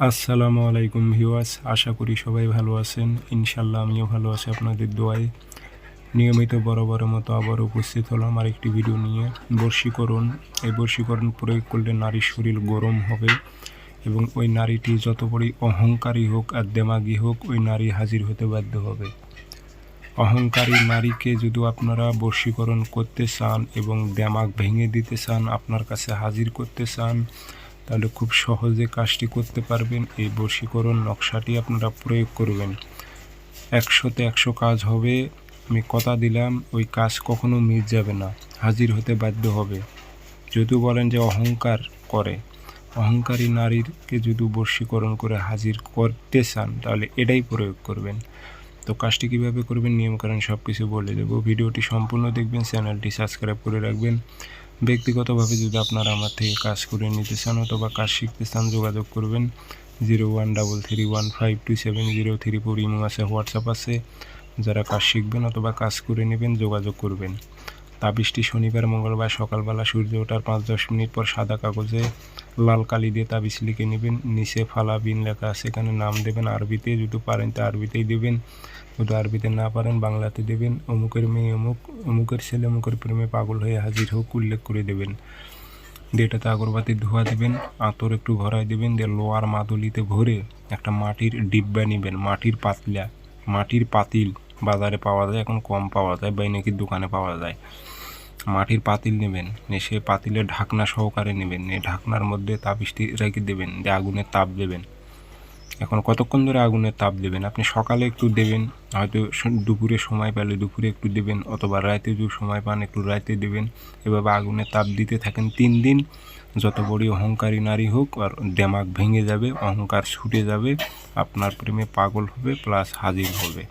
আসসালামু আলাইকুম ভিউয়ার্স, আশা করি সবাই ভালো আছেন। ইনশাল্লাহ আমিও ভালো আছি আপনাদের দোয়ায়। নিয়মিত বরাবরের মতো আবার উপস্থিত হলাম আরেকটি ভিডিও নিয়ে। বশীকরণ, এই বশীকরণ প্রয়োগ করলে নারীর শরীর গরম হবে এবং ওই নারীটি যত বড়ই অহংকারী হোক আর দেমাগী হোক, ওই নারী হাজির হতে বাধ্য হবে। অহংকারী নারীকে যদি আপনারা বশীকরণ করতে চান এবং দেমাগ ভেঙে দিতে চান, আপনার কাছে হাজির করতে চান, তাহলে খুব সহজে কাজটি করতে পারবেন। এই বশীকরণ নকশাটি আপনারা প্রয়োগ করবেন, 100তে 100 কাজ হবে। আমি কথা দিলাম, ওই কাজ কখনো মিস যাবে না, হাজির হতে বাধ্য হবে। যদি বলেন যে অহংকার করে, অহংকারী নারীকে যদি বশীকরণ করে হাজির করতে চান, তাহলে এটাই প্রয়োগ করবেন। তো কাজটি কীভাবে করবেন, নিয়মকানুন সব কিছু বলে দেবো। ভিডিওটি সম্পূর্ণ দেখবেন, চ্যানেলটি সাবস্ক্রাইব করে রাখবেন। ব্যক্তিগতভাবে যদি আপনারা আমার থেকে কাজ করে নিতে চান অথবা কাজ শিখতে চান, যোগাযোগ করবেন 0133152703 ইমো আছে, হোয়াটসঅ্যাপ আছে। যারা কাজ শিখবেন অথবা কাজ করে নেবেন যোগাযোগ করবেন। তাবিজটি শনিবার মঙ্গলবার সকালবেলা সূর্য ওঠার 5-10 মিনিট পর সাদা কাগজে লাল কালি দিয়ে তাবিজ লিখে নেবেন। নিচে ফালা বিন লেখা আছে, এখানে নাম দেবেন আরবিতে, যদি পারেন তো আরবিতেই দেবেন, যদি আরবিতে না পারেন বাংলাতে দেবেন। অমুকের মেয়ে অমুক, অমুকের ছেলে অমুকের প্রেমে পাগল হয়ে হাজির হোক উল্লেখ করে দেবেন। এটাতে আগরবাতি ধোয়া দেবেন, আতর একটু ভরাই দেবেন, দিয়ে লোয়ার মাদুলিতে ভরে একটা মাটির ডিব্বা নেবেন। মাটির পাতিল বাজারে পাওয়া যায়, এখন কম পাওয়া যায়, বাইনাকির দোকানে পাওয়া যায়। মাটির পাতিল নেবেন, সে পাতিলের ঢাকনা সহকারে নেবেন, এই ঢাকনার মধ্যে তাবিজটি রেখে দেবেন, দিয়ে আগুনের তাপ দেবেন। এখন কতক্ষণ ধরে আগুনের তাপ দেবেন, আপনি সকালে একটু দেবেন, হয়তো দুপুরে সময় পেলে দুপুরে একটু দেবেন, অথবা রাতে যদি সময় পান একটু রাতে দেবেন। এভাবে আগুনের তাপ দিতে থাকেন 3 দিন। যত বড়ই অহংকারী নারী হোক, আর দেমাগ ভেঙে যাবে, অহংকার ছুটে যাবে, আপনার প্রেমে পাগল হবে প্লাস হাজির হবে।